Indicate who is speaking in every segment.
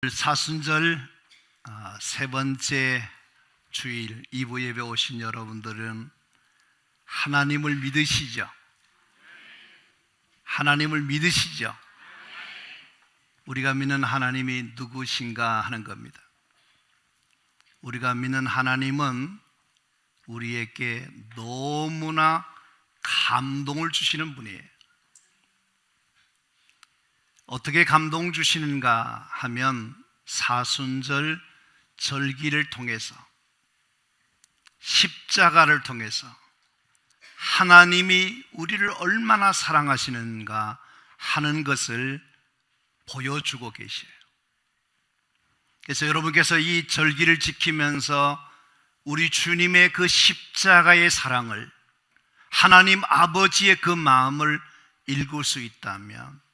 Speaker 1: 사순절 세 번째 주일 2부 예배 오신 여러분들은 하나님을 믿으시죠? 하나님을 믿으시죠? 우리가 믿는 하나님이 누구신가 하는 겁니다. 우리가 믿는 하나님은 우리에게 너무나 감동을 주시는 분이에요. 어떻게 감동 주시는가 하면 사순절 절기를 통해서, 십자가를 통해서 하나님이 우리를 얼마나 사랑하시는가 하는 것을 보여주고 계셔요. 그래서 여러분께서 이 절기를 지키면서 우리 주님의 그 십자가의 사랑을, 하나님 아버지의 그 마음을 읽을 수 있다면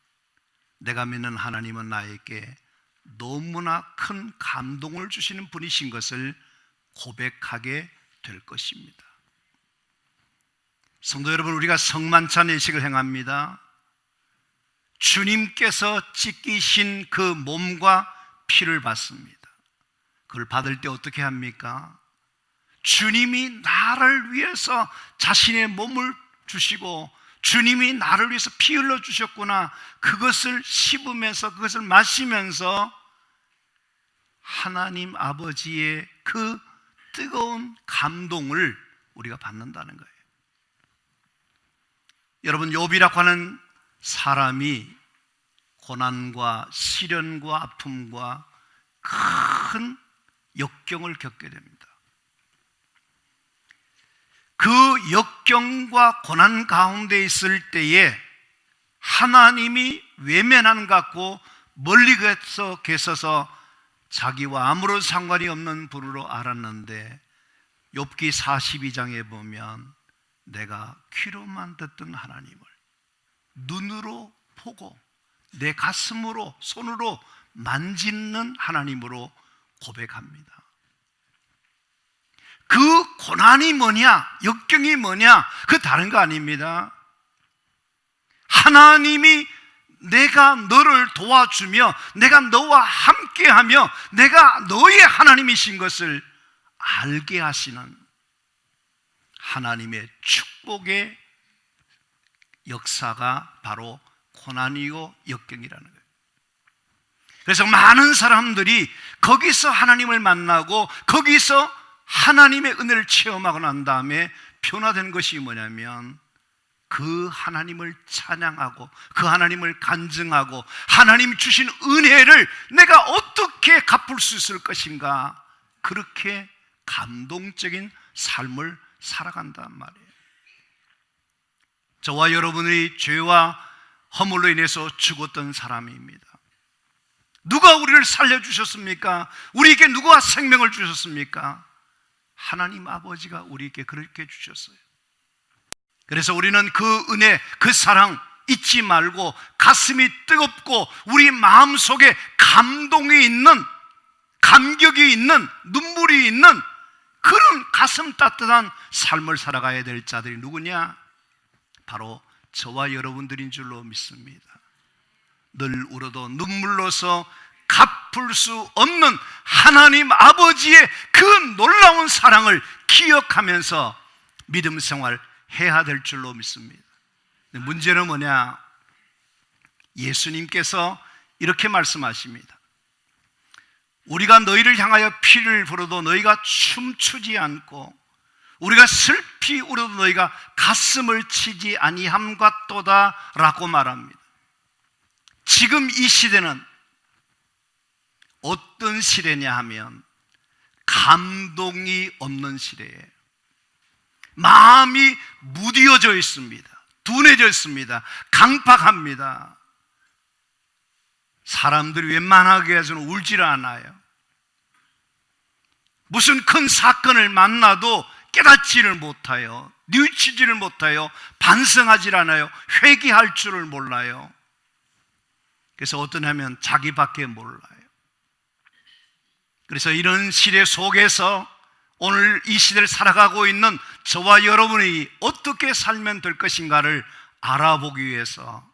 Speaker 1: 내가 믿는 하나님은 나에게 너무나 큰 감동을 주시는 분이신 것을 고백하게 될 것입니다. 성도 여러분, 우리가 성만찬 예식을 행합니다. 주님께서 찢기신 그 몸과 피를 받습니다. 그걸 받을 때 어떻게 합니까? 주님이 나를 위해서 자신의 몸을 주시고 주님이 나를 위해서 피 흘려 주셨구나, 그것을 씹으면서 그것을 마시면서 하나님 아버지의 그 뜨거운 감동을 우리가 받는다는 거예요. 여러분, 욥이라고 하는 사람이 고난과 시련과 아픔과 큰 역경을 겪게 됩니다. 그 역경과 고난 가운데 있을 때에 하나님이 외면한 것 같고 멀리 계셔서 자기와 아무런 상관이 없는 분으로 알았는데, 욥기 42장에 보면 내가 귀로만 듣던 하나님을 눈으로 보고 내 가슴으로, 손으로 만지는 하나님으로 고백합니다. 그 고난이 뭐냐, 역경이 뭐냐, 그 다른 거 아닙니다. 하나님이 내가 너를 도와주며 내가 너와 함께하며 내가 너의 하나님이신 것을 알게 하시는 하나님의 축복의 역사가 바로 고난이고 역경이라는 거예요. 그래서 많은 사람들이 거기서 하나님을 만나고 거기서 하나님의 은혜를 체험하고 난 다음에 변화된 것이 뭐냐면 그 하나님을 찬양하고 그 하나님을 간증하고 하나님 주신 은혜를 내가 어떻게 갚을 수 있을 것인가, 그렇게 감동적인 삶을 살아간단 말이에요. 저와 여러분의 죄와 허물로 인해서 죽었던 사람입니다. 누가 우리를 살려주셨습니까? 우리에게 누가 생명을 주셨습니까? 하나님 아버지가 우리에게 그렇게 주셨어요. 그래서 우리는 그 은혜, 그 사랑 잊지 말고 가슴이 뜨겁고 우리 마음속에 감동이 있는, 감격이 있는, 눈물이 있는 그런 가슴 따뜻한 삶을 살아가야 될 자들이 누구냐? 바로 저와 여러분들인 줄로 믿습니다. 늘 울어도 눈물로서 갚을 수 없는 하나님 아버지의 그 놀라운 사랑을 기억하면서 믿음 생활 해야 될 줄로 믿습니다. 문제는 뭐냐? 예수님께서 이렇게 말씀하십니다. 우리가 너희를 향하여 피를 불어도 너희가 춤추지 않고 우리가 슬피 울어도 너희가 가슴을 치지 아니함과 또다 라고 말합니다. 지금 이 시대는 어떤 시대냐 하면 감동이 없는 시대예요. 마음이 무디어져 있습니다. 둔해져 있습니다. 강팍합니다. 사람들이 웬만하게 해서는 울지를 않아요. 무슨 큰 사건을 만나도 깨닫지를 못해요. 뉘우치지를 못해요. 반성하지 않아요. 회개할 줄을 몰라요. 그래서 어떤 하면 자기밖에 몰라요. 그래서 이런 시대 속에서 오늘 이 시대를 살아가고 있는 저와 여러분이 어떻게 살면 될 것인가를 알아보기 위해서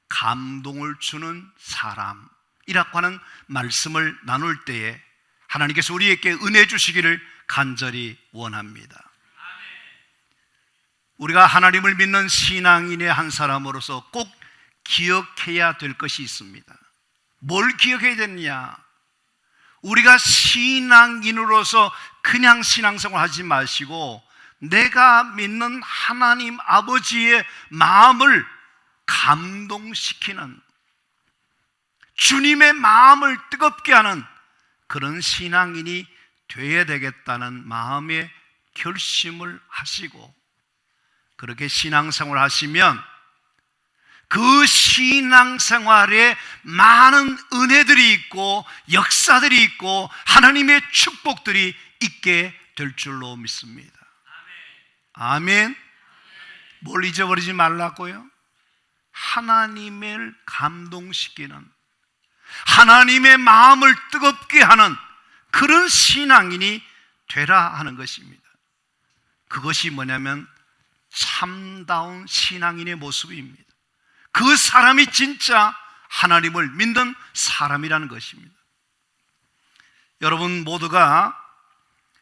Speaker 1: 감동을 주는 사람, 이라고 하는 말씀을 나눌 때에 하나님께서 우리에게 은혜 주시기를 간절히 원합니다. 우리가 하나님을 믿는 신앙인의 한 사람으로서 꼭 기억해야 될 것이 있습니다. 뭘 기억해야 되느냐? 우리가 신앙인으로서 그냥 신앙생활 하지 마시고 내가 믿는 하나님 아버지의 마음을 감동시키는, 주님의 마음을 뜨겁게 하는 그런 신앙인이 되어야 되겠다는 마음의 결심을 하시고, 그렇게 신앙생활 하시면 그 신앙생활에 많은 은혜들이 있고 역사들이 있고 하나님의 축복들이 있게 될 줄로 믿습니다. 아멘. 뭘 잊어버리지 말라고요? 하나님을 감동시키는, 하나님의 마음을 뜨겁게 하는 그런 신앙인이 되라 하는 것입니다. 그것이 뭐냐면 참다운 신앙인의 모습입니다. 그 사람이 진짜 하나님을 믿는 사람이라는 것입니다. 여러분 모두가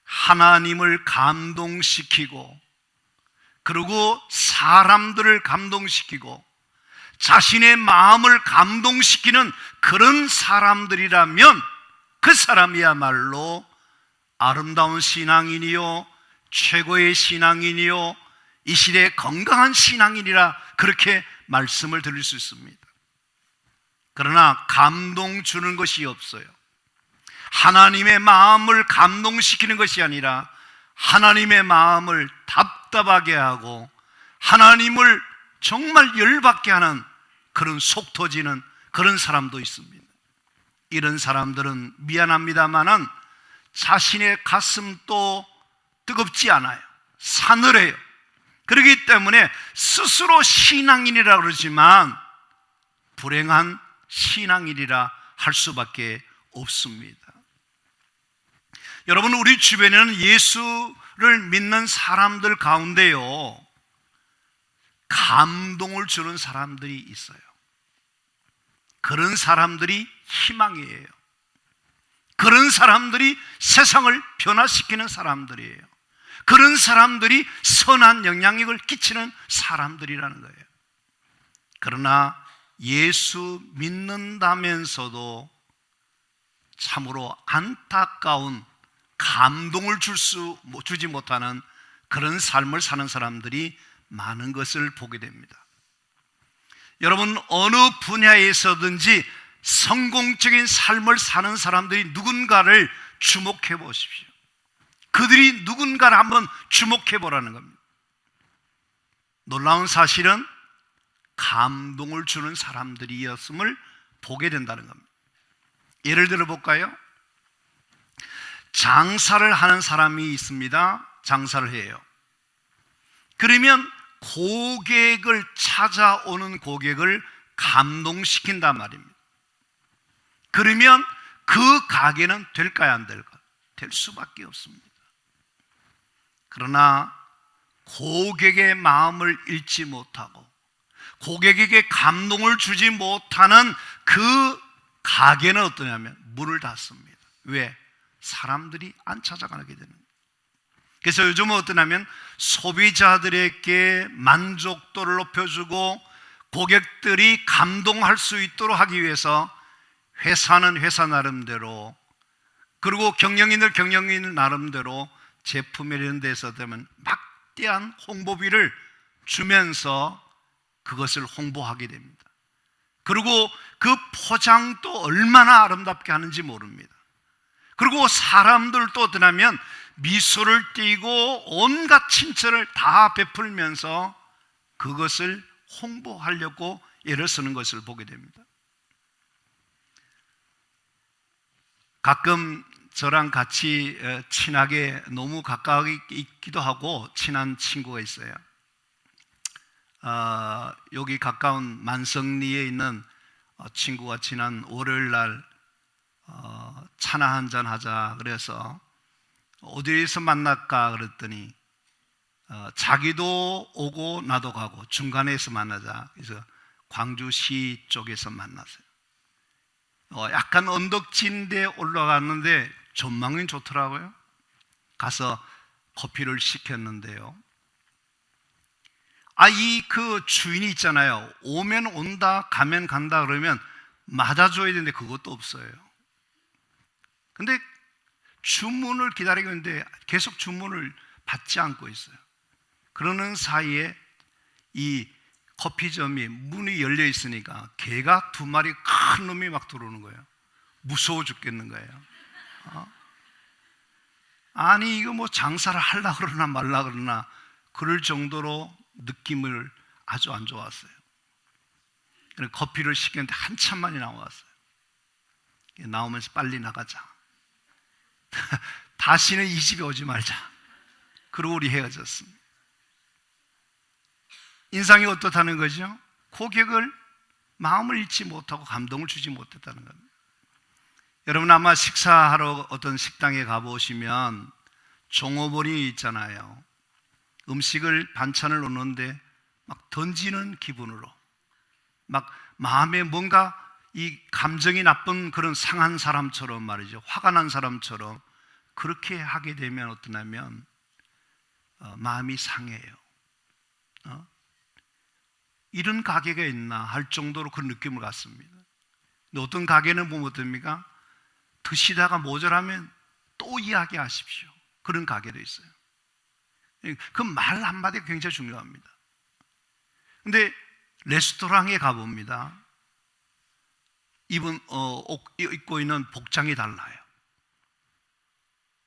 Speaker 1: 하나님을 감동시키고, 그리고 사람들을 감동시키고 자신의 마음을 감동시키는 그런 사람들이라면 그 사람이야말로 아름다운 신앙인이요, 최고의 신앙인이요, 이 시대에 건강한 신앙인이라 그렇게 말씀을 드릴 수 있습니다. 그러나 감동 주는 것이 없어요. 하나님의 마음을 감동시키는 것이 아니라 하나님의 마음을 답답하게 하고 하나님을 정말 열받게 하는 그런 속 터지는 그런 사람도 있습니다. 이런 사람들은 미안합니다마는 자신의 가슴도 뜨겁지 않아요. 사늘해요. 그렇기 때문에 스스로 신앙인이라 그러지만 불행한 신앙인이라 할 수밖에 없습니다. 여러분, 우리 주변에는 예수를 믿는 사람들 가운데요, 감동을 주는 사람들이 있어요. 그런 사람들이 희망이에요. 그런 사람들이 세상을 변화시키는 사람들이에요. 그런 사람들이 선한 영향력을 끼치는 사람들이라는 거예요. 그러나 예수 믿는다면서도 참으로 안타까운, 감동을 주지 못하는 그런 삶을 사는 사람들이 많은 것을 보게 됩니다. 여러분, 어느 분야에서든지 성공적인 삶을 사는 사람들이 누군가를 주목해 보십시오. 그들이 누군가를 한번 주목해 보라는 겁니다. 놀라운 사실은 감동을 주는 사람들이었음을 보게 된다는 겁니다. 예를 들어 볼까요? 장사를 하는 사람이 있습니다. 장사를 해요. 그러면 고객을 찾아오는 고객을 감동시킨단 말입니다. 그러면 그 가게는 될까요, 안 될까요? 될 수밖에 없습니다. 그러나 고객의 마음을 읽지 못하고 고객에게 감동을 주지 못하는 그 가게는 어떠냐면 문을 닫습니다. 왜? 사람들이 안 찾아가게 되는 거예요. 그래서 요즘은 어떠냐면 소비자들에게 만족도를 높여주고 고객들이 감동할 수 있도록 하기 위해서 회사는 회사 나름대로, 그리고 경영인들 경영인 나름대로 제품에 이런 데서 되면 막대한 홍보비를 주면서 그것을 홍보하게 됩니다. 그리고 그 포장도 얼마나 아름답게 하는지 모릅니다. 그리고 사람들도 어떠냐면 미소를 띠고 온갖 친절을 다 베풀면서 그것을 홍보하려고 애를 쓰는 것을 보게 됩니다. 가끔 저랑 같이 친하게 너무 가까이 있기도 하고 친한 친구가 있어요. 여기 가까운 만성리에 있는 친구가 지난 월요일 날 차나 한잔 하자 그래서 어디에서 만날까 그랬더니 자기도 오고 나도 가고 중간에서 만나자. 그래서 광주시 쪽에서 만났어요. 약간 언덕진데 올라갔는데 전망이 좋더라고요. 가서 커피를 시켰는데요. 그 주인이 있잖아요. 오면 온다, 가면 간다 그러면 맞아줘야 되는데 그것도 없어요. 근데 주문을 기다리고 있는데 계속 주문을 받지 않고 있어요. 그러는 사이에 이 커피점이 문이 열려 있으니까 개가 2마리 큰 놈이 막 들어오는 거예요. 무서워 죽겠는 거예요. 아니 이거 뭐 장사를 하려고 그러나 말라 그러나 그럴 정도로 느낌을 아주 안 좋았어요. 커피를 시켰는데 한참 만에 나왔어요. 나오면서 빨리 나가자. 다시는 이 집에 오지 말자. 그러고 우리 헤어졌습니다. 인상이 어떻다는 거죠? 고객을 마음을 잃지 못하고 감동을 주지 못했다는 겁니다. 여러분 아마 식사하러 어떤 식당에 가보시면 종업원이 있잖아요. 음식을 반찬을 놓는데 막 던지는 기분으로 막 마음에 뭔가 이 감정이 나쁜 그런 상한 사람처럼 말이죠. 화가 난 사람처럼 그렇게 하게 되면 어떠냐면 마음이 상해요. 이런 가게가 있나 할 정도로 그런 느낌을 갖습니다. 근데 어떤 가게는 보면 어떻습니까? 드시다가 모자라면 또 이야기하십시오. 그런 가게도 있어요. 그 말 한마디가 굉장히 중요합니다. 근데 레스토랑에 가봅니다. 입고 있는 복장이 달라요.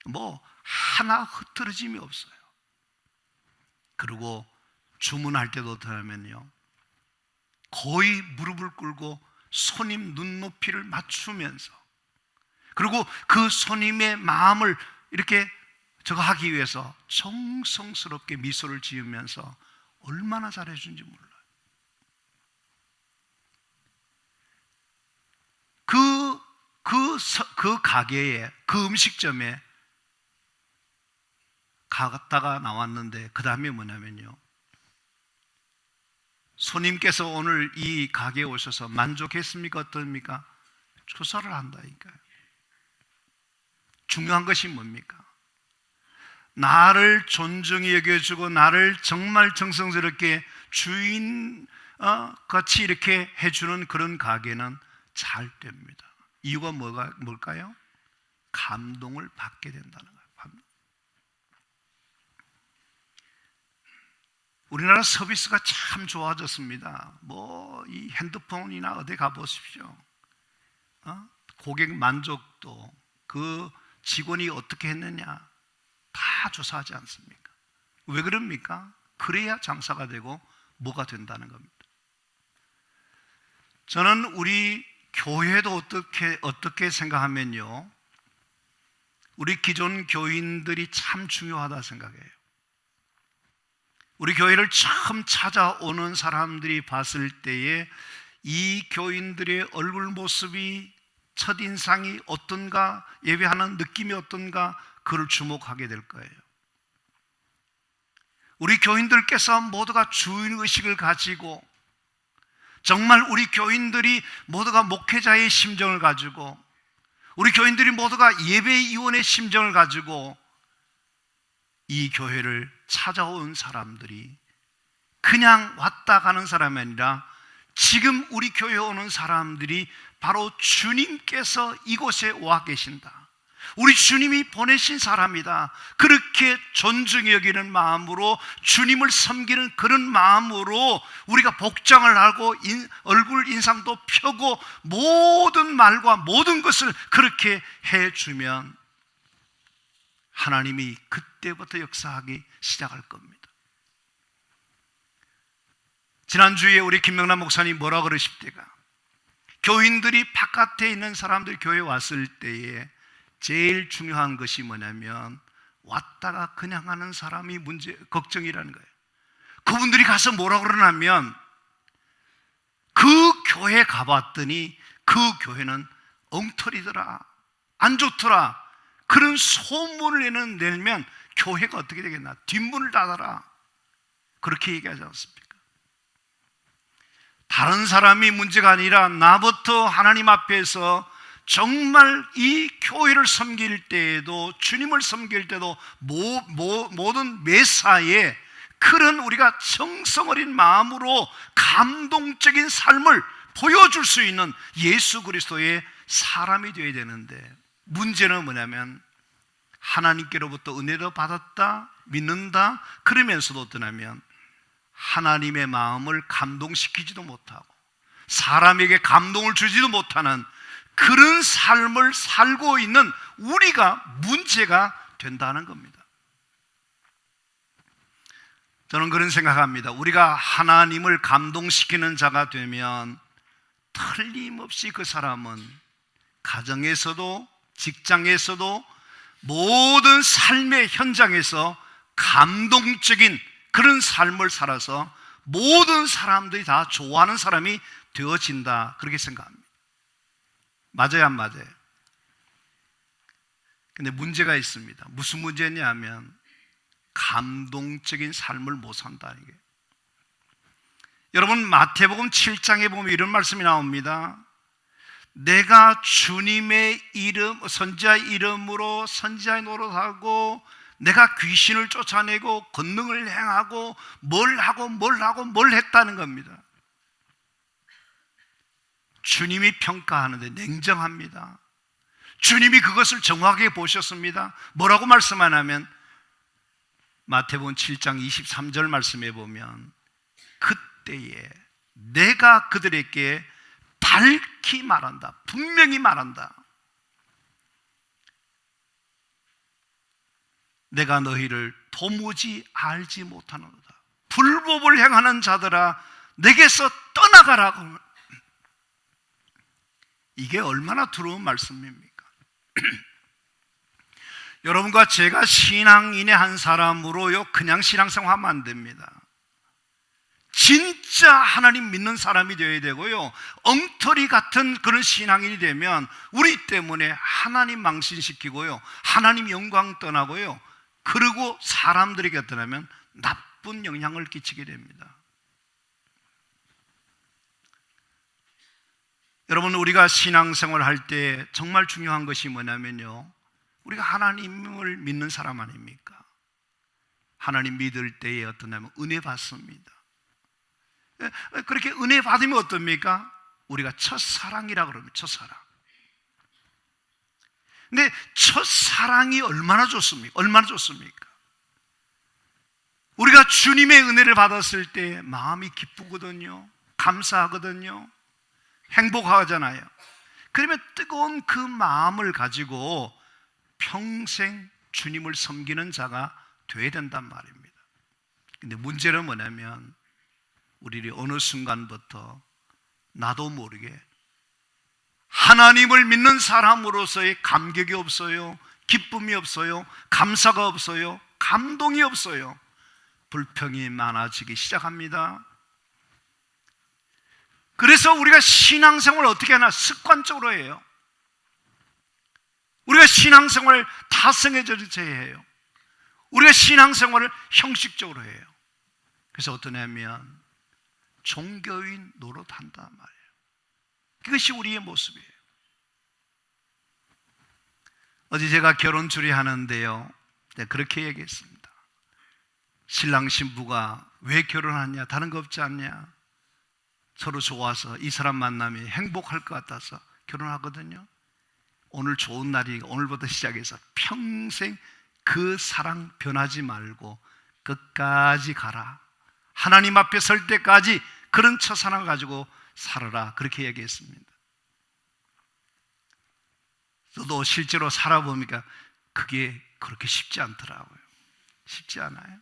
Speaker 1: 뭐 하나 흐트러짐이 없어요. 그리고 주문할 때도 어떠냐면요, 거의 무릎을 꿇고 손님 눈높이를 맞추면서, 그리고 그 손님의 마음을 이렇게 저거 하기 위해서 정성스럽게 미소를 지으면서 얼마나 잘해주는지 몰라요. 그 가게에, 그 음식점에 갔다가 나왔는데 그 다음에 뭐냐면요, 손님께서 오늘 이 가게에 오셔서 만족했습니까? 어떻습니까? 조사를 한다니까요. 중요한 것이 뭡니까? 나를 존중히 여겨주고 나를 정말 정성스럽게 주인 같이 이렇게 해주는 그런 가게는 잘 됩니다. 이유가 뭘까요? 감동을 받게 된다는 거예요. 우리나라 서비스가 참 좋아졌습니다. 이 핸드폰이나 어디 가보십시오. 고객 만족도, 그 직원이 어떻게 했느냐 다 조사하지 않습니까? 왜 그럽니까? 그래야 장사가 되고 뭐가 된다는 겁니다. 저는 우리 교회도 어떻게 생각하면요, 우리 기존 교인들이 참 중요하다 생각해요. 우리 교회를 처음 찾아오는 사람들이 봤을 때에 이 교인들의 얼굴 모습이, 첫인상이 어떤가, 예배하는 느낌이 어떤가, 그를 주목하게 될 거예요. 우리 교인들께서 모두가 주인의식을 가지고, 정말 우리 교인들이 모두가 목회자의 심정을 가지고, 우리 교인들이 모두가 예배위원의 심정을 가지고 이 교회를 찾아온 사람들이 그냥 왔다 가는 사람이 아니라 지금 우리 교회에 오는 사람들이 바로 주님께서 이곳에 와 계신다, 우리 주님이 보내신 사람이다, 그렇게 존중히 여기는 마음으로, 주님을 섬기는 그런 마음으로 우리가 복장을 하고 얼굴 인상도 펴고 모든 말과 모든 것을 그렇게 해주면 하나님이 그때부터 역사하기 시작할 겁니다. 지난주에 우리 김명란 목사님 뭐라 그러십니까? 교인들이 바깥에 있는 사람들이 교회에 왔을 때에 제일 중요한 것이 뭐냐면 왔다가 그냥 하는 사람이 걱정이라는 거예요. 그분들이 가서 뭐라 그러냐면 그 교회 가봤더니 그 교회는 엉터리더라, 안 좋더라, 그런 소문을 내면 교회가 어떻게 되겠나, 뒷문을 닫아라, 그렇게 얘기하지 않습니까? 다른 사람이 문제가 아니라 나부터 하나님 앞에서 정말 이 교회를 섬길 때에도, 주님을 섬길 때도, 모든 매사에 그런 우리가 정성 어린 마음으로 감동적인 삶을 보여줄 수 있는 예수 그리스도의 사람이 되어야 되는데, 문제는 뭐냐면 하나님께로부터 은혜도 받았다, 믿는다 그러면서도 어떠냐면 하나님의 마음을 감동시키지도 못하고 사람에게 감동을 주지도 못하는 그런 삶을 살고 있는 우리가 문제가 된다는 겁니다. 저는 그런 생각합니다. 우리가 하나님을 감동시키는 자가 되면 틀림없이 그 사람은 가정에서도 직장에서도 모든 삶의 현장에서 감동적인 그런 삶을 살아서 모든 사람들이 다 좋아하는 사람이 되어진다, 그렇게 생각합니다. 맞아요, 안 맞아요? 근데 문제가 있습니다. 무슨 문제냐면 감동적인 삶을 못 산다는 게. 여러분, 마태복음 7장에 보면 이런 말씀이 나옵니다. 내가 주님의 이름, 선지자 이름으로 선지자의 노릇하고 내가 귀신을 쫓아내고 권능을 행하고 뭘 했다는 겁니다. 주님이 평가하는데 냉정합니다. 주님이 그것을 정확하게 보셨습니다. 뭐라고 말씀하냐면 마태복음 7장 23절 말씀에 보면 그때에 내가 그들에게 밝히 말한다, 분명히 말한다. 내가 너희를 도무지 알지 못하는도다. 불법을 행하는 자들아 내게서 떠나가라고. 이게 얼마나 두려운 말씀입니까? 여러분과 제가 신앙인의 한 사람으로요 그냥 신앙생활하면 안 됩니다. 진짜 하나님 믿는 사람이 되어야 되고요, 엉터리 같은 그런 신앙인이 되면 우리 때문에 하나님 망신시키고요, 하나님 영광 떠나고요, 그리고 사람들에게 어떠냐면 나쁜 영향을 끼치게 됩니다. 여러분, 우리가 신앙생활 할 때 정말 중요한 것이 뭐냐면요, 우리가 하나님을 믿는 사람 아닙니까? 하나님 믿을 때에 어떠냐면 은혜 받습니다. 그렇게 은혜 받으면 어떻습니까? 우리가 첫사랑이라고 그러면 첫사랑. 근데 첫사랑이 얼마나 좋습니까? 얼마나 좋습니까? 우리가 주님의 은혜를 받았을 때 마음이 기쁘거든요, 감사하거든요, 행복하잖아요. 그러면 뜨거운 그 마음을 가지고 평생 주님을 섬기는 자가 되어야 된단 말입니다. 근데 문제는 뭐냐면 우리들이 어느 순간부터 나도 모르게 하나님을 믿는 사람으로서의 감격이 없어요, 기쁨이 없어요, 감사가 없어요, 감동이 없어요. 불평이 많아지기 시작합니다. 그래서 우리가 신앙생활을 어떻게 하나? 습관적으로 해요. 우리가 신앙생활을 다성해져야 해요. 우리가 신앙생활을 형식적으로 해요. 그래서 어떠냐면 종교인 노릇한단 말이에요. 그것이 우리의 모습이에요. 어제 제가 결혼 주례하는데요, 그렇게 얘기했습니다. 신랑 신부가 왜 결혼하냐? 다른 거 없지 않냐? 서로 좋아서 이 사람 만나면 행복할 것 같아서 결혼하거든요. 오늘 좋은 날이니까 오늘부터 시작해서 평생 그 사랑 변하지 말고 끝까지 가라. 하나님 앞에 설 때까지 그런 첫사랑을 가지고 살아라. 그렇게 얘기했습니다. 저도 실제로 살아보니까 그게 그렇게 쉽지 않더라고요. 쉽지 않아요.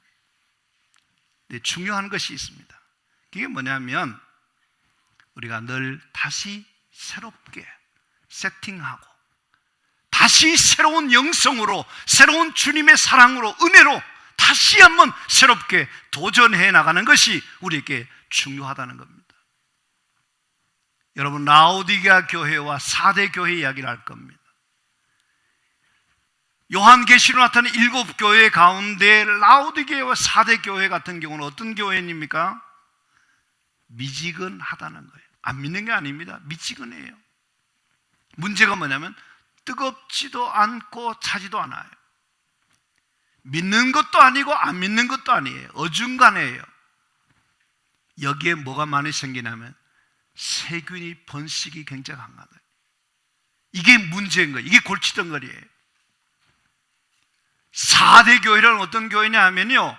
Speaker 1: 근데 중요한 것이 있습니다. 그게 뭐냐면 우리가 늘 다시 새롭게 세팅하고 다시 새로운 영성으로, 새로운 주님의 사랑으로, 은혜로 다시 한번 새롭게 도전해 나가는 것이 우리에게 중요하다는 겁니다. 여러분, 라오디게아 교회와 사대 교회 이야기를 할 겁니다. 요한계시로 나타난 7교회 가운데 라오디게아와 사대 교회 같은 경우는 어떤 교회입니까? 미지근하다는 거예요. 안 믿는 게 아닙니다. 미지근해요. 문제가 뭐냐면 뜨겁지도 않고 차지도 않아요. 믿는 것도 아니고 안 믿는 것도 아니에요. 어중간해요. 여기에 뭐가 많이 생기냐면 세균이 번식이 굉장히 강하다. 이게 문제인 거예요. 이게 골칫덩어리예요. 4대 교회는 어떤 교회냐 하면요,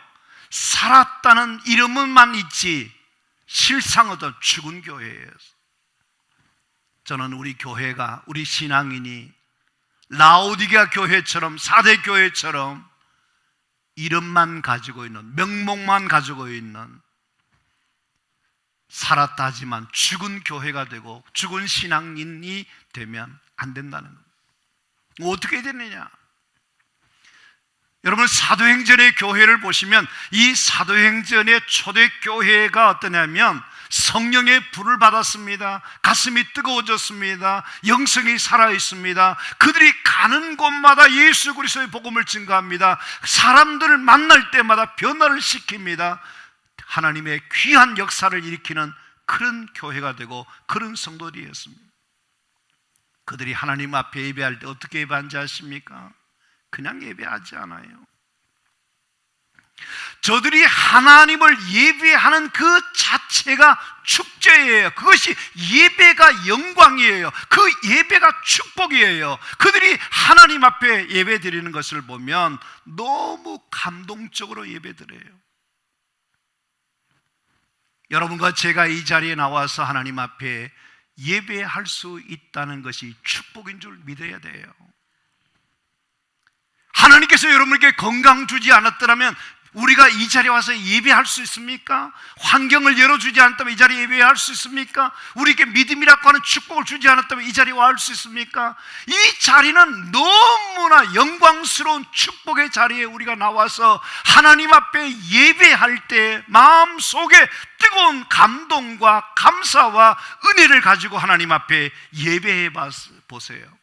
Speaker 1: 살았다는 이름은만 있지 실상은 죽은 교회예요. 저는 우리 교회가, 우리 신앙인이 라오디게아 교회처럼 4대 교회처럼 이름만 가지고 있는, 명목만 가지고 있는, 살았다 하지만 죽은 교회가 되고 죽은 신앙인이 되면 안 된다는 겁니다. 어떻게 되느냐? 여러분, 사도행전의 교회를 보시면 이 사도행전의 초대교회가 어떠냐면 성령의 불을 받았습니다. 가슴이 뜨거워졌습니다. 영성이 살아있습니다. 그들이 가는 곳마다 예수 그리스도의 복음을 증거합니다. 사람들을 만날 때마다 변화를 시킵니다. 하나님의 귀한 역사를 일으키는 그런 교회가 되고 그런 성도들이었습니다. 그들이 하나님 앞에 예배할 때 어떻게 예배하는지 아십니까? 그냥 예배하지 않아요. 저들이 하나님을 예배하는 그 자체가 축제예요. 그것이 예배가 영광이에요. 그 예배가 축복이에요. 그들이 하나님 앞에 예배 드리는 것을 보면 너무 감동적으로 예배 드려요. 여러분과 제가 이 자리에 나와서 하나님 앞에 예배할 수 있다는 것이 축복인 줄 믿어야 돼요. 하나님께서 여러분에게 건강 주지 않았더라면 우리가 이 자리에 와서 예배할 수 있습니까? 환경을 열어주지 않았다면 이 자리에 예배할 수 있습니까? 우리에게 믿음이라고 하는 축복을 주지 않았다면 이 자리에 와 수 있습니까? 이 자리는 너무나 영광스러운 축복의 자리에 우리가 나와서 하나님 앞에 예배할 때 마음속에 뜨거운 감동과 감사와 은혜를 가지고 하나님 앞에 예배해 보세요.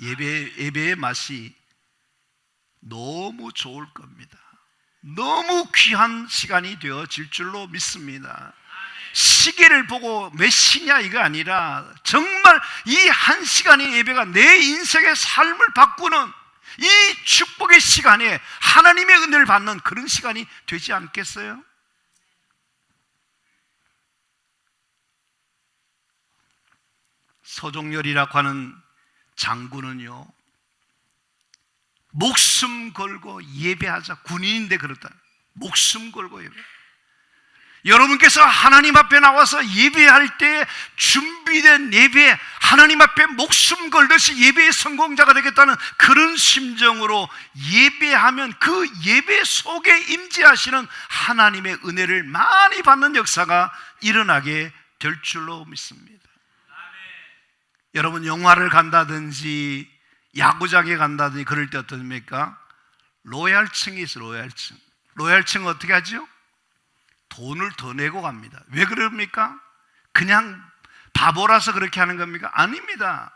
Speaker 1: 예배의 맛이 너무 좋을 겁니다. 너무 귀한 시간이 되어질 줄로 믿습니다. 시계를 보고 몇 시냐 이거 아니라 정말 이 한 시간의 예배가 내 인생의 삶을 바꾸는 이 축복의 시간에 하나님의 은혜를 받는 그런 시간이 되지 않겠어요? 서종열이라고 하는 장군은요, 목숨 걸고 예배하자. 군인인데 그렇다. 목숨 걸고 예배. 여러분께서 하나님 앞에 나와서 예배할 때 준비된 예배, 하나님 앞에 목숨 걸듯이 예배의 성공자가 되겠다는 그런 심정으로 예배하면 그 예배 속에 임재하시는 하나님의 은혜를 많이 받는 역사가 일어나게 될 줄로 믿습니다. 여러분, 영화를 간다든지 야구장에 간다든지 그럴 때 어떻습니까? 로얄층이 있어요. 로얄층. 로얄층은 어떻게 하죠? 돈을 더 내고 갑니다. 왜 그럽니까? 그냥 바보라서 그렇게 하는 겁니까? 아닙니다.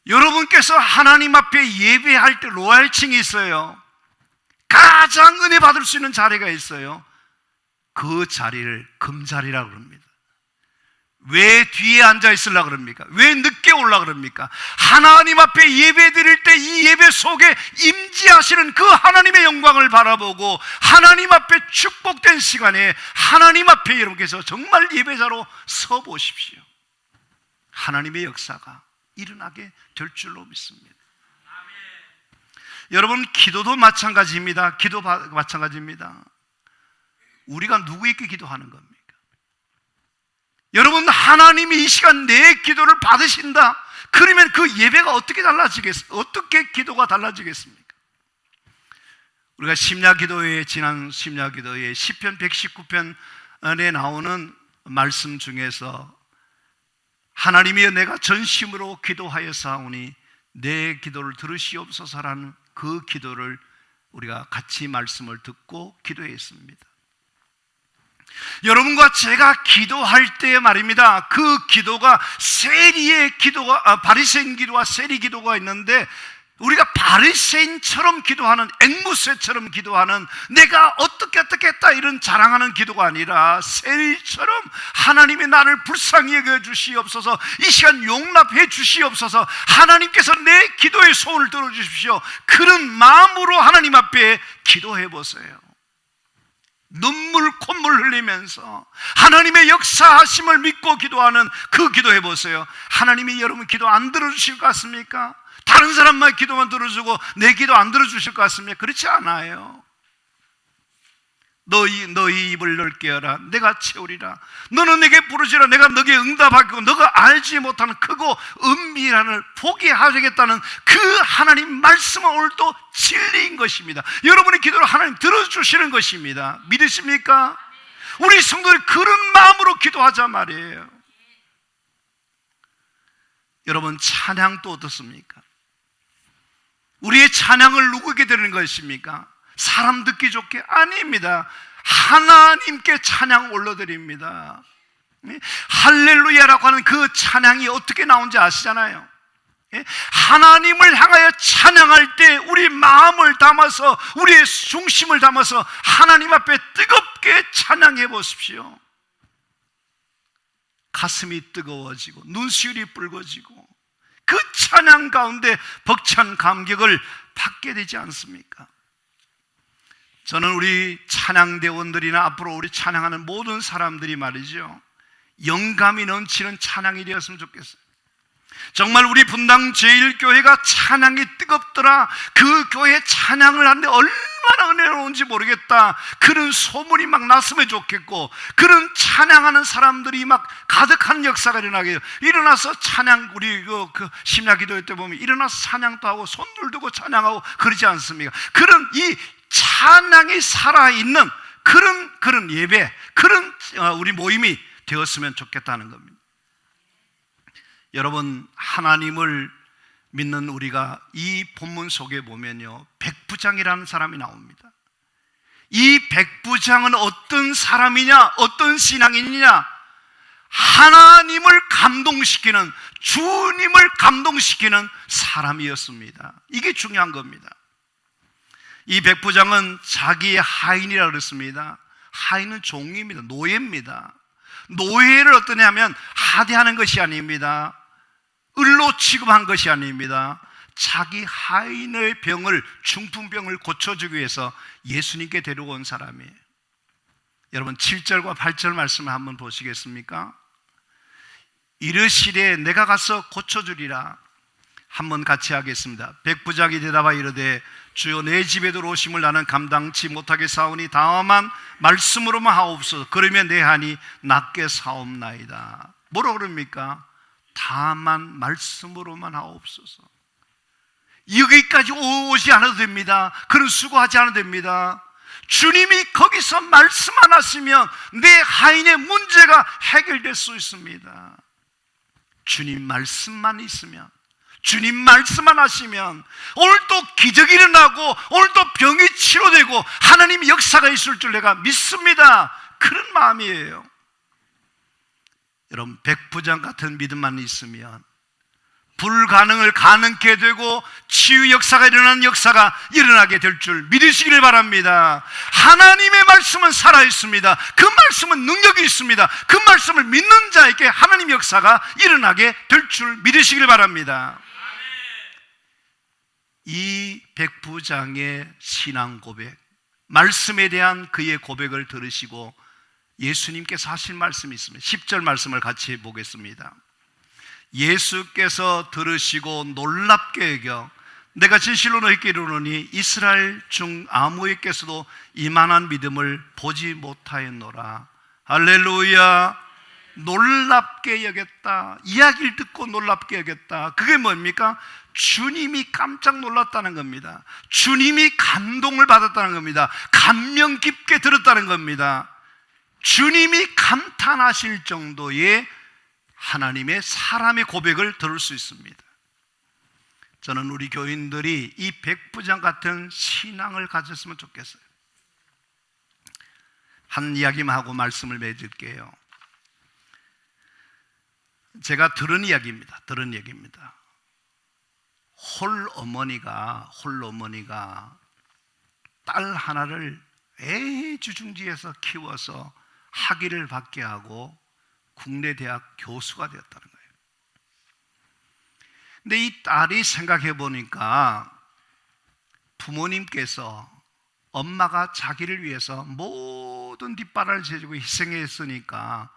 Speaker 1: 여러분께서 하나님 앞에 예배할 때 로얄층이 있어요. 가장 은혜 받을 수 있는 자리가 있어요. 그 자리를 금자리라고 합니다. 왜 뒤에 앉아 있으려고 그럽니까? 왜 늦게 올라 그럽니까? 하나님 앞에 예배 드릴 때 이 예배 속에 임재하시는 그 하나님의 영광을 바라보고 하나님 앞에 축복된 시간에 하나님 앞에 여러분께서 정말 예배자로 서 보십시오. 하나님의 역사가 일어나게 될 줄로 믿습니다. 여러분, 기도도 마찬가지입니다. 기도 마찬가지입니다. 우리가 누구에게 기도하는 겁니까? 여러분, 하나님이 이 시간 내 기도를 받으신다. 그러면 그 예배가 어떻게 어떻게 기도가 달라지겠습니까? 우리가 심야기도회, 지난 심야기도회 시편 119편에 나오는 말씀 중에서 하나님이여 내가 전심으로 기도하였사오니 내 기도를 들으시옵소서라는 그 기도를 우리가 같이 말씀을 듣고 기도했습니다. 여러분과 제가 기도할 때 말입니다, 그 기도가 세리의 기도가 바리새인 기도와 세리 기도가 있는데 우리가 바리새인처럼 기도하는, 앵무새처럼 기도하는, 내가 어떻게 했다 이런 자랑하는 기도가 아니라 세일처럼 하나님이 나를 불쌍히 여겨 주시옵소서, 이 시간 용납해 주시옵소서, 하나님께서 내 기도의 소원을 들어주십시오, 그런 마음으로 하나님 앞에 기도해 보세요. 눈물 콧물 흘리면서 하나님의 역사하심을 믿고 기도하는 그 기도해 보세요. 하나님이 여러분 기도 안 들어주실 것 같습니까? 다른 사람만 기도만 들어주고 내 기도 안 들어주실 것 같습니까? 그렇지 않아요. 너희 입을 넓게 하라, 내가 채우리라. 너는 내게 부르지라, 내가 너에게 응답하겠고, 너가 알지 못하는 크고 은밀한을 보게 하겠다는 그 하나님 말씀은 오늘도 진리인 것입니다. 여러분의 기도를 하나님 들어주시는 것입니다. 믿으십니까? 우리 성도들이 그런 마음으로 기도하자 말이에요. 여러분, 찬양도 어떻습니까? 우리의 찬양을 누구에게 드리는 것입니까? 사람 듣기 좋게? 아닙니다. 하나님께 찬양 올려드립니다. 할렐루야라고 하는 그 찬양이 어떻게 나온지 아시잖아요. 하나님을 향하여 찬양할 때 우리 마음을 담아서, 우리의 중심을 담아서 하나님 앞에 뜨겁게 찬양해 보십시오. 가슴이 뜨거워지고 눈시울이 붉어지고 그 찬양 가운데 벅찬 감격을 받게 되지 않습니까? 저는 우리 찬양대원들이나 앞으로 우리 찬양하는 모든 사람들이 말이죠, 영감이 넘치는 찬양이 되었으면 좋겠어요. 정말 우리 분당 제1교회가 찬양이 뜨겁더라, 그 교회 찬양을 하는데 얼마나 은혜로운지 모르겠다, 그런 소문이 막 났으면 좋겠고, 그런 찬양하는 사람들이 막 가득한 역사가 일어나서 찬양, 우리 그 심야 기도회 때 보면 일어나서 찬양도 하고 손들 들고 찬양하고 그러지 않습니까? 그런 이 찬양이 살아있는 그런 예배, 그런 우리 모임이 되었으면 좋겠다는 겁니다. 여러분, 하나님을 믿는 우리가 이 본문 속에 보면요, 백부장이라는 사람이 나옵니다. 이 백부장은 어떤 사람이냐, 어떤 신앙인이냐? 하나님을 감동시키는, 주님을 감동시키는 사람이었습니다. 이게 중요한 겁니다. 이 백부장은 자기의 하인이라고 그랬습니다. 하인은 종입니다. 노예입니다. 노예를 어떠냐면 하대하는 것이 아닙니다. 을로 취급한 것이 아닙니다. 자기 하인의 병을, 중풍병을 고쳐주기 위해서 예수님께 데려온 사람이에요. 여러분, 7절과 8절 말씀을 한번 보시겠습니까? 이르시되 내가 가서 고쳐주리라. 한번 같이 하겠습니다. 백부장이 대답하여 이르되 주여, 내 집에 들어오심을 나는 감당치 못하게 사오니 다만 말씀으로만 하옵소서. 그러면 내 한이 낫게 사옵나이다. 뭐라고 그럽니까? 다만 말씀으로만 하옵소서. 여기까지 오지 않아도 됩니다. 그런 수고하지 않아도 됩니다. 주님이 거기서 말씀 안 하시면 내 하인의 문제가 해결될 수 있습니다. 주님 말씀만 있으면, 주님 말씀만 하시면 오늘 또 기적이 일어나고 오늘 또 병이 치료되고 하나님의 역사가 있을 줄 내가 믿습니다. 그런 마음이에요. 여러분, 백부장 같은 믿음만 있으면 불가능을 가능케 되고 치유 역사가 일어나는 역사가 일어나게 될 줄 믿으시기를 바랍니다. 하나님의 말씀은 살아있습니다. 그 말씀은 능력이 있습니다. 그 말씀을 믿는 자에게 하나님의 역사가 일어나게 될 줄 믿으시기를 바랍니다. 이 백부장의 신앙 고백, 말씀에 대한 그의 고백을 들으시고 예수님께서 하신 말씀이 있습니다. 10절 말씀을 같이 보겠습니다. 예수께서 들으시고 놀랍게 여겨 내가 진실로 너희에게 이르노니 이스라엘 중 아무에게서도 이만한 믿음을 보지 못하였노라. 할렐루야. 놀랍게 여겼다. 이야기를 듣고 놀랍게 여겼다. 그게 뭡니까? 주님이 깜짝 놀랐다는 겁니다. 주님이 감동을 받았다는 겁니다. 감명 깊게 들었다는 겁니다. 주님이 감탄하실 정도의 하나님의 사람의 고백을 들을 수 있습니다. 저는 우리 교인들이 이 백부장 같은 신앙을 가졌으면 좋겠어요. 한 이야기만 하고 말씀을 맺을게요. 제가 들은 이야기입니다. 홀어머니가 딸 하나를 애주중지해서 키워서 학위를 받게 하고 국내 대학 교수가 되었다는 거예요. 근데 이 딸이 생각해 보니까 부모님께서 엄마가 자기를 위해서 모든 뒷바라지를 지어주고 희생했으니까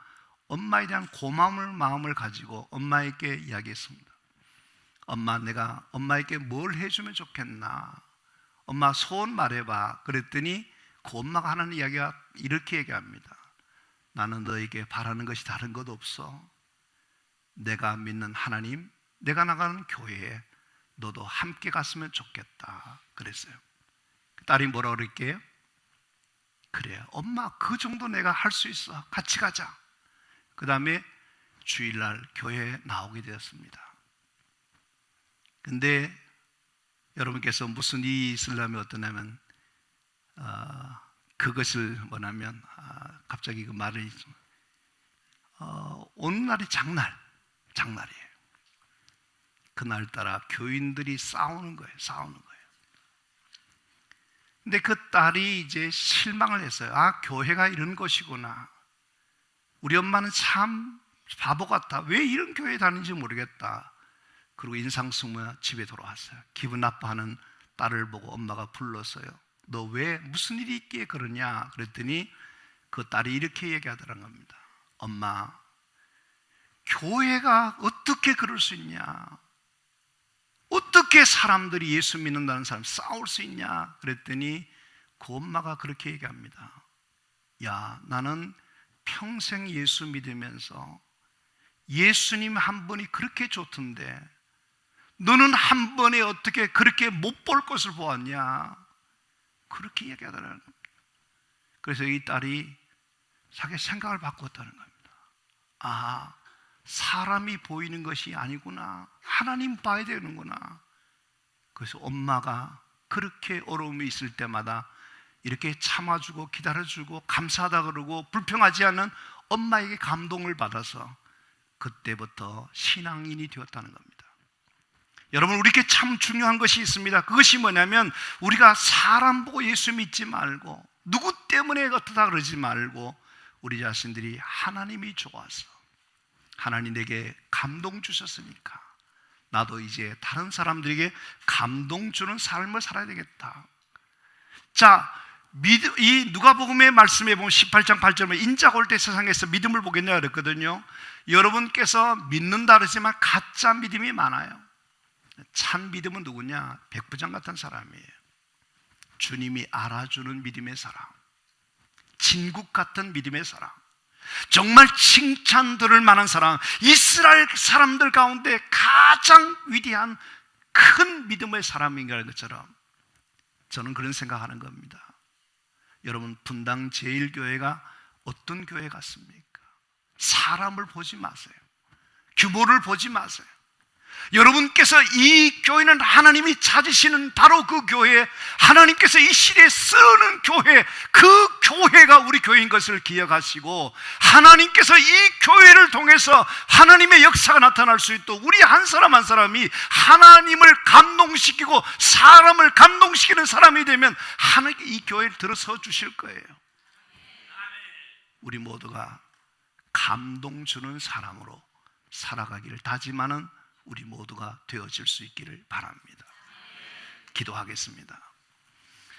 Speaker 1: 엄마에 대한 고마운 마음을 가지고 엄마에게 이야기했습니다. 엄마, 내가 엄마에게 뭘 해주면 좋겠나? 엄마 소원 말해봐. 그랬더니 그 엄마가 하는 이야기가 이렇게 얘기합니다. 나는 너에게 바라는 것이 다른 것 없어. 내가 믿는 하나님, 내가 나가는 교회에 너도 함께 갔으면 좋겠다 그랬어요. 딸이 뭐라 그랬게요? 그래, 엄마 그 정도 내가 할 수 있어. 같이 가자. 그 다음에 주일날 교회에 나오게 되었습니다. 근데 여러분께서 무슨 일이 있으려면 어떠냐면 그것을 뭐냐면 갑자기 그 말을 어느 날이 장날이에요. 그날따라 교인들이 싸우는 거예요. 근데 그 딸이 이제 실망을 했어요. 아, 교회가 이런 것이구나. 우리 엄마는 참 바보 같다. 왜 이런 교회에 다니는지 모르겠다. 그리고 인상 쓰며 집에 돌아왔어요. 기분 나빠하는 딸을 보고 엄마가 불렀어요. 너 왜 무슨 일이 있기에 그러냐? 그랬더니 그 딸이 이렇게 얘기하더란 겁니다. 엄마, 교회가 어떻게 그럴 수 있냐? 어떻게 사람들이 예수 믿는다는 사람 싸울 수 있냐? 그랬더니 그 엄마가 그렇게 얘기합니다. 야, 나는 평생 예수 믿으면서 예수님 한 분이 그렇게 좋던데 너는 한 번에 어떻게 그렇게 못 볼 것을 보았냐? 그렇게 얘기하더라는 겁니다. 그래서 이 딸이 자기 생각을 바꿨다는 겁니다. 아, 사람이 보이는 것이 아니구나. 하나님 봐야 되는구나. 그래서 엄마가 그렇게 어려움이 있을 때마다 이렇게 참아주고 기다려주고 감사하다 그러고 불평하지 않는 엄마에게 감동을 받아서 그때부터 신앙인이 되었다는 겁니다. 여러분, 우리에게 참 중요한 것이 있습니다. 그것이 뭐냐면 우리가 사람 보고 예수 믿지 말고 누구 때문에 어떻다 그러지 말고 우리 자신들이 하나님이 좋아서 하나님 내게 감동 주셨으니까 나도 이제 다른 사람들에게 감동 주는 삶을 살아야 되겠다. 자, 이 누가복음의 말씀에 보면 18장 8절에 인자가 올 때 세상에서 믿음을 보겠냐 그랬거든요. 여러분께서 믿는다 그러지만 가짜 믿음이 많아요. 참 믿음은 누구냐? 백부장 같은 사람이에요. 주님이 알아주는 믿음의 사람, 진국 같은 믿음의 사람, 정말 칭찬 들을 만한 사람, 이스라엘 사람들 가운데 가장 위대한 큰 믿음의 사람인 것처럼 저는 그런 생각하는 겁니다. 여러분, 분당 제1교회가 어떤 교회 같습니까? 사람을 보지 마세요. 규모를 보지 마세요. 여러분께서 이 교회는 하나님이 찾으시는 바로 그 교회, 하나님께서 이 시대에 쓰는 교회, 그 교회가 우리 교회인 것을 기억하시고 하나님께서 이 교회를 통해서 하나님의 역사가 나타날 수 있도록 우리 한 사람 한 사람이 하나님을 감동시키고 사람을 감동시키는 사람이 되면 하나님께 이 교회를 들어서 주실 거예요. 우리 모두가 감동 주는 사람으로 살아가기를 다짐하는 우리 모두가 되어질 수 있기를 바랍니다. 기도하겠습니다.